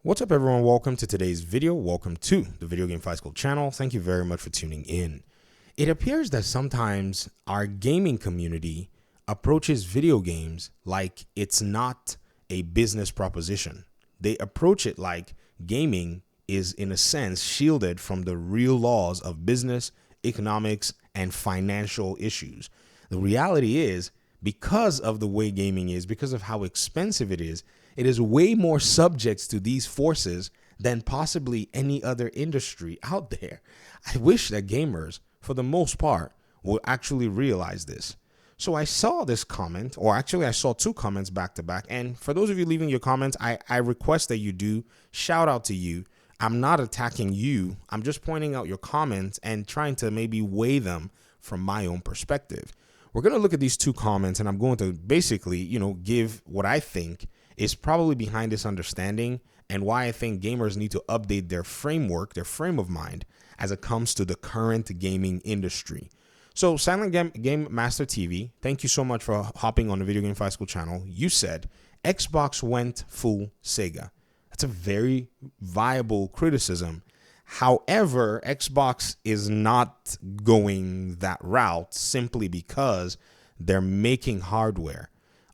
What's up, everyone? Welcome to today's video. Welcome to the Video Game Fight School channel. Thank you very much for tuning in. It appears that sometimes our gaming community approaches video games like it's not a business proposition. They approach it like gaming is, in a sense, shielded from the real laws of business, economics, and financial issues. The reality is, because of the way gaming is, because of how expensive it is way more subject to these forces than possibly any other industry out there. I wish that gamers, for the most part, would actually realize this. So I saw this comment, or actually I saw two comments back to back. And for those of you leaving your comments, I request that you do. Shout out to you. I'm not attacking you. I'm just pointing out your comments and trying to maybe weigh them from my own perspective. We're going to look at these two comments, and I'm going to basically, give what I think is probably behind this understanding and why I think gamers need to update their framework, their frame of mind, as it comes to the current gaming industry. So Silent Game Master TV, thank you so much for hopping on the Video Game Fight School channel. You said Xbox went full SEGA. That's a very viable criticism. However, Xbox is not going that route simply because they're making hardware.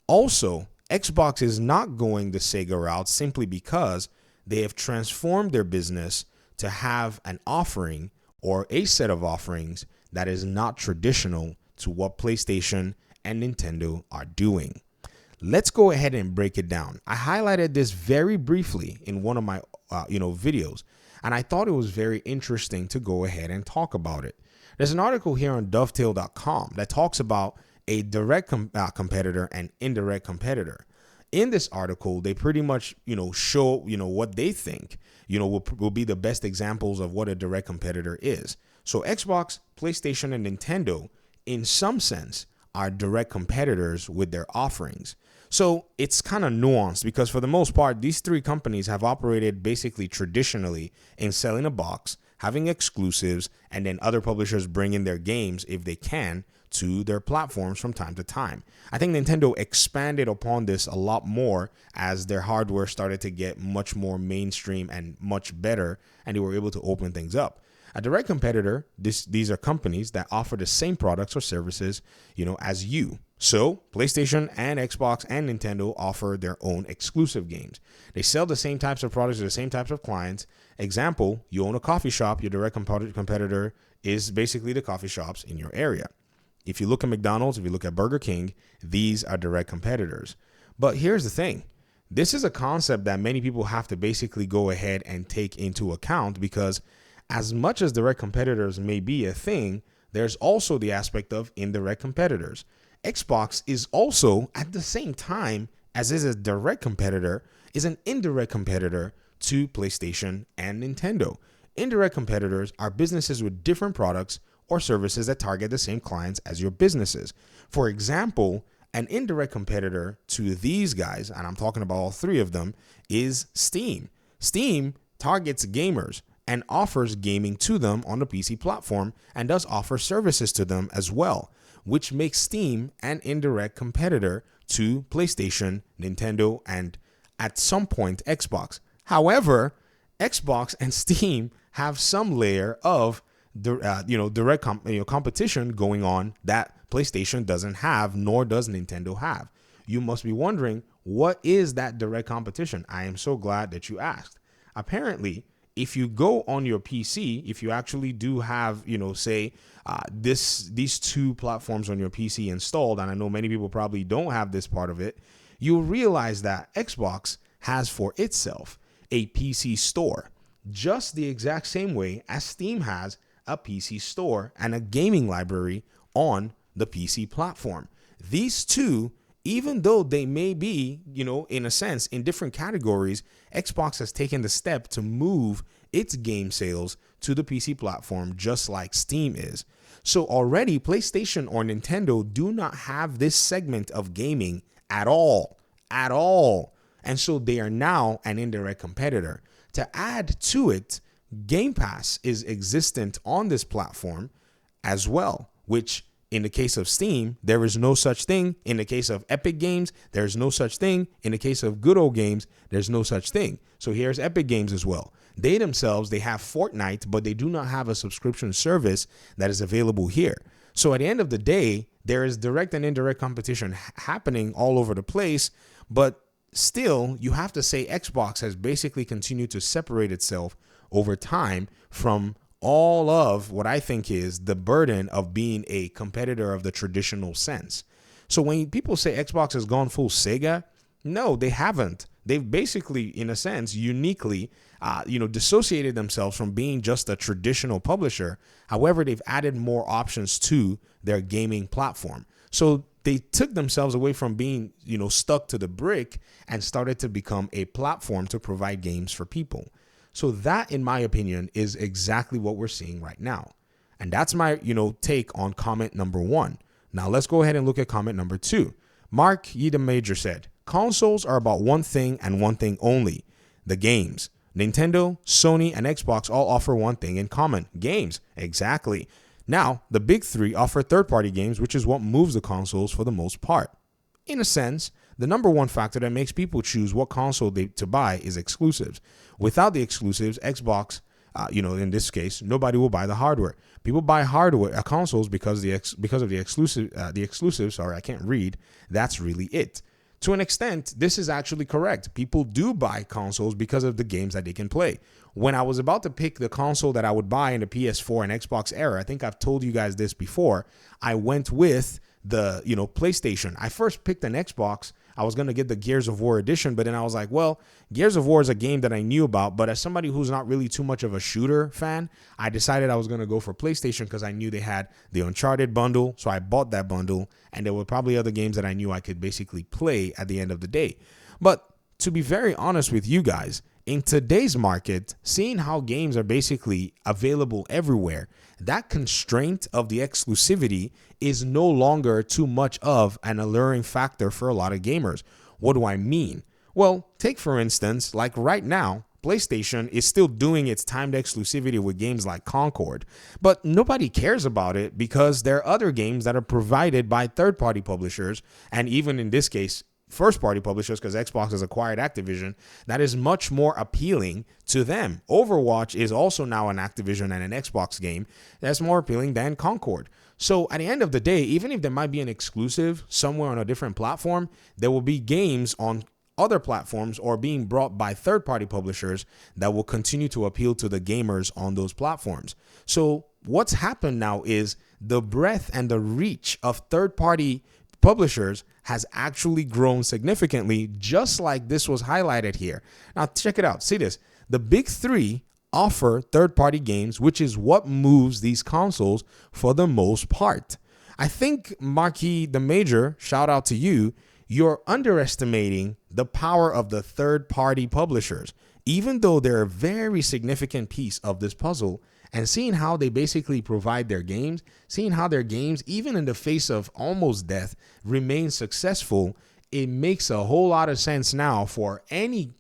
Also, Xbox is not going the Sega route simply because they have transformed their business to have an offering or a set of offerings that is not traditional to what PlayStation and Nintendo are doing. Let's go ahead and break it down. I highlighted this very briefly in one of my videos, and I thought it was very interesting to go ahead and talk about it. There's an article here on dovetail.com that talks about a direct competitor and indirect competitor. In this article, they pretty much, show, what they think, will be the best examples of what a direct competitor is. So Xbox, PlayStation, and Nintendo, in some sense, are direct competitors with their offerings. So it's kind of nuanced because for the most part, these three companies have operated basically traditionally in selling a box, having exclusives, and then other publishers bring in their games, if they can, to their platforms from time to time. I think Nintendo expanded upon this a lot more as their hardware started to get much more mainstream and much better, and they were able to open things up. A direct competitor, these are companies that offer the same products or services, as you. So PlayStation and Xbox and Nintendo offer their own exclusive games. They sell the same types of products to the same types of clients. Example, you own a coffee shop, your direct competitor is basically the coffee shops in your area. If you look at McDonald's, if you look at Burger King, these are direct competitors. But here's the thing. This is a concept that many people have to basically go ahead and take into account because as much as direct competitors may be a thing, there's also the aspect of indirect competitors. Xbox is also, at the same time as is a direct competitor, is an indirect competitor to PlayStation and Nintendo. Indirect competitors are businesses with different products or services that target the same clients as your businesses. For example, an indirect competitor to these guys, and I'm talking about all three of them, is Steam. Steam targets gamers and offers gaming to them on the PC platform and does offer services to them as well, which makes Steam an indirect competitor to PlayStation, Nintendo, and at some point Xbox. However, Xbox and Steam have some layer of direct competition going on that PlayStation doesn't have, nor does Nintendo have. You must be wondering, what is that direct competition? I am so glad that you asked. Apparently, if you go on your PC, if you actually do have, these two platforms on your PC installed, and I know many people probably don't have this part of it, you'll realize that Xbox has for itself a PC store, just the exact same way as Steam has a PC store and a gaming library on the PC platform. These two, even though they may be, in a sense, in different categories, Xbox has taken the step to move its game sales to the PC platform just like Steam is. So already PlayStation or Nintendo do not have this segment of gaming at all. And so they are now an indirect competitor. To add to it, Game Pass is existent on this platform as well, which in the case of Steam, there is no such thing. In the case of Epic Games, there's no such thing. In the case of Good Old Games, there's no such thing. So here's Epic Games as well. They themselves, they have Fortnite, but they do not have a subscription service that is available here. So at the end of the day, there is direct and indirect competition happening all over the place, but still, you have to say Xbox has basically continued to separate itself over time from all of what I think is the burden of being a competitor of the traditional sense. So when people say Xbox has gone full SEGA, no, they haven't. They've basically, in a sense, uniquely, dissociated themselves from being just a traditional publisher. However, they've added more options to their gaming platform. So they took themselves away from being, stuck to the brick and started to become a platform to provide games for people. So that, in my opinion, is exactly what we're seeing right now. And that's my, take on comment number 1. Now let's go ahead and look at comment number 2. Mark Yida Major said, consoles are about one thing and one thing only, the games. Nintendo, Sony, and Xbox all offer one thing in common, games. Exactly. Now, the big three offer third-party games, which is what moves the consoles for the most part. In a sense, the number one factor that makes people choose what console to buy is exclusives. Without the exclusives, Xbox, in this case, nobody will buy the hardware. People buy hardware consoles because of the exclusive. Sorry, I can't read. That's really it. To an extent, this is actually correct. People do buy consoles because of the games that they can play. When I was about to pick the console that I would buy in the PS4 and Xbox era, I think I've told you guys this before, I went with the, PlayStation. I first picked an Xbox. I was going to get the Gears of War edition, but then I was like, well, Gears of War is a game that I knew about, but as somebody who's not really too much of a shooter fan, I decided I was going to go for PlayStation because I knew they had the Uncharted bundle, so I bought that bundle, and there were probably other games that I knew I could basically play at the end of the day. But to be very honest with you guys, in today's market, seeing how games are basically available everywhere, that constraint of the exclusivity is no longer too much of an alluring factor for a lot of gamers. What do I mean? Well, take for instance, like right now, PlayStation is still doing its timed exclusivity with games like Concord, but nobody cares about it because there are other games that are provided by third-party publishers, and even in this case, first-party publishers, because Xbox has acquired Activision, that is much more appealing to them. Overwatch is also now an Activision and an Xbox game that's more appealing than Concord. So at the end of the day, even if there might be an exclusive somewhere on a different platform, there will be games on other platforms or being brought by third-party publishers that will continue to appeal to the gamers on those platforms. So what's happened now is the breadth and the reach of third-party publishers has actually grown significantly, just like this was highlighted here. Now, check it out. See this. The big three offer third-party games, which is what moves these consoles for the most part. I think, Marquis the Major, shout out to you, you're underestimating the power of the third-party publishers, even though they're a very significant piece of this puzzle. And seeing how they basically provide their games, seeing how their games, even in the face of almost death, remain successful, it makes a whole lot of sense now for any,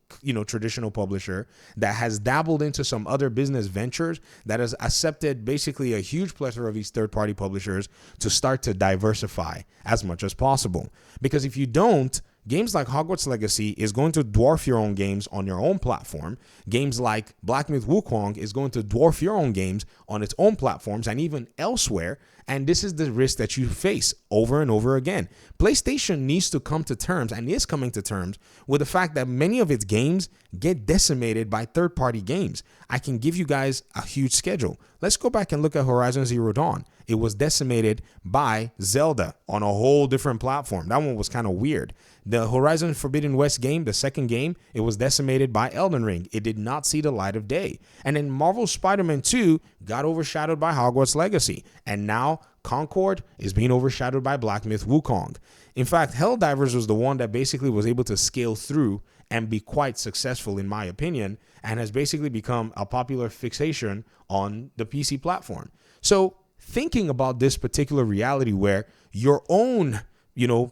traditional publisher that has dabbled into some other business ventures, that has accepted basically a huge plethora of these third-party publishers to start to diversify as much as possible. Because if you don't, games like Hogwarts Legacy is going to dwarf your own games on your own platform. Games like Black Myth Wukong is going to dwarf your own games on its own platforms and even elsewhere. And this is the risk that you face over and over again. PlayStation needs to come to terms and is coming to terms with the fact that many of its games get decimated by third-party games. I can give you guys a huge schedule. Let's go back and look at Horizon Zero Dawn. It was decimated by Zelda on a whole different platform. That one was kind of weird. The Horizon Forbidden West game, the second game, it was decimated by Elden Ring. It did not see the light of day. And then Marvel's Spider-Man 2 got overshadowed by Hogwarts Legacy. And now Concord is being overshadowed by Black Myth Wukong. In fact, Helldivers was the one that basically was able to scale through and be quite successful, in my opinion, and has basically become a popular fixation on the PC platform. So thinking about this particular reality where your own,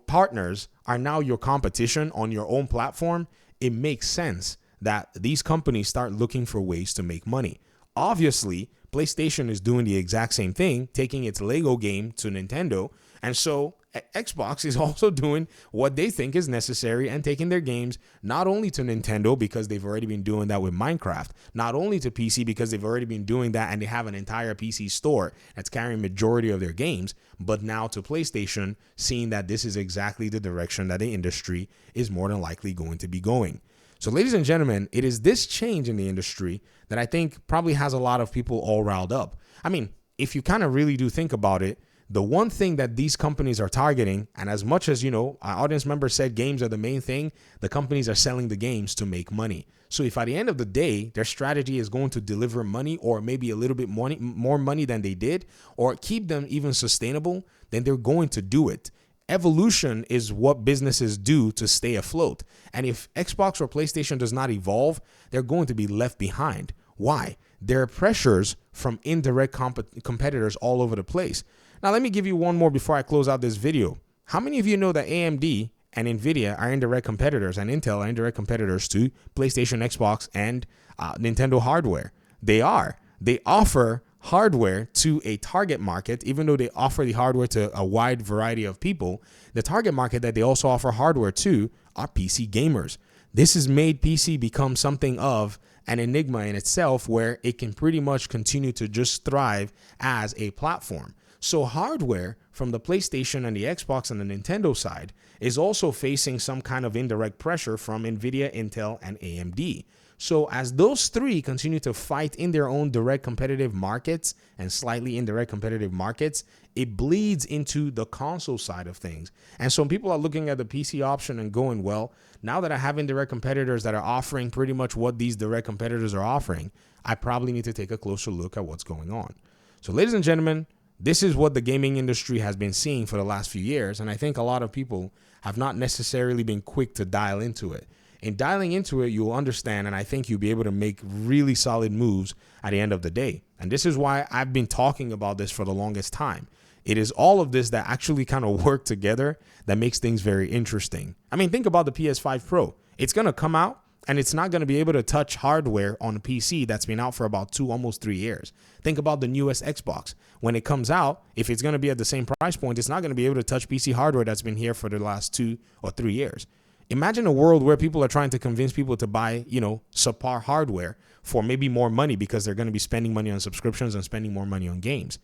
partners are now your competition on your own platform, it makes sense that these companies start looking for ways to make money. Obviously, PlayStation is doing the exact same thing, taking its Lego game to Nintendo. And so Xbox is also doing what they think is necessary and taking their games not only to Nintendo because they've already been doing that with Minecraft, not only to PC because they've already been doing that and they have an entire PC store that's carrying majority of their games, but now to PlayStation, seeing that this is exactly the direction that the industry is more than likely going to be going. So ladies and gentlemen, it is this change in the industry that I think probably has a lot of people all riled up. I mean, if you kind of really do think about it, the one thing that these companies are targeting, and as much as, our audience member said games are the main thing, the companies are selling the games to make money. So if at the end of the day, their strategy is going to deliver money or maybe a little bit more money than they did, or keep them even sustainable, then they're going to do it. Evolution is what businesses do to stay afloat. And if Xbox or PlayStation does not evolve, they're going to be left behind. Why? There are pressures from indirect competitors all over the place. Now, let me give you one more before I close out this video. How many of you know that AMD and NVIDIA are indirect competitors and Intel are indirect competitors to PlayStation, Xbox, and Nintendo hardware? They are. They offer hardware to a target market, even though they offer the hardware to a wide variety of people. The target market that they also offer hardware to are PC gamers. This has made PC become something of an enigma in itself, where it can pretty much continue to just thrive as a platform. So hardware from the PlayStation and the Xbox and the Nintendo side is also facing some kind of indirect pressure from NVIDIA, Intel, and AMD. So as those three continue to fight in their own direct competitive markets and slightly indirect competitive markets, it bleeds into the console side of things. And so people are looking at the PC option and going, well, now that I have indirect competitors that are offering pretty much what these direct competitors are offering, I probably need to take a closer look at what's going on. So ladies and gentlemen, this is what the gaming industry has been seeing for the last few years. And I think a lot of people have not necessarily been quick to dial into it. In dialing into it, you'll understand, and I think you'll be able to make really solid moves at the end of the day. And this is why I've been talking about this for the longest time. It is all of this that actually kind of work together that makes things very interesting. I mean, think about the PS5 Pro. It's going to come out and it's not going to be able to touch hardware on a PC that's been out for about 2, almost 3 years. Think about the newest Xbox. When it comes out, if it's going to be at the same price point, it's not going to be able to touch PC hardware that's been here for the last 2 or 3 years. Imagine a world where people are trying to convince people to buy, subpar hardware for maybe more money because they're going to be spending money on subscriptions and spending more money on games.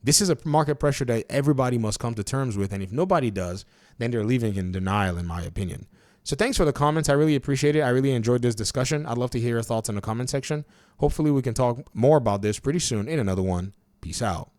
This is a market pressure that everybody must come to terms with. And if nobody does, then they're living in denial, in my opinion. So thanks for the comments. I really appreciate it. I really enjoyed this discussion. I'd love to hear your thoughts in the comment section. Hopefully we can talk more about this pretty soon in another one. Peace out.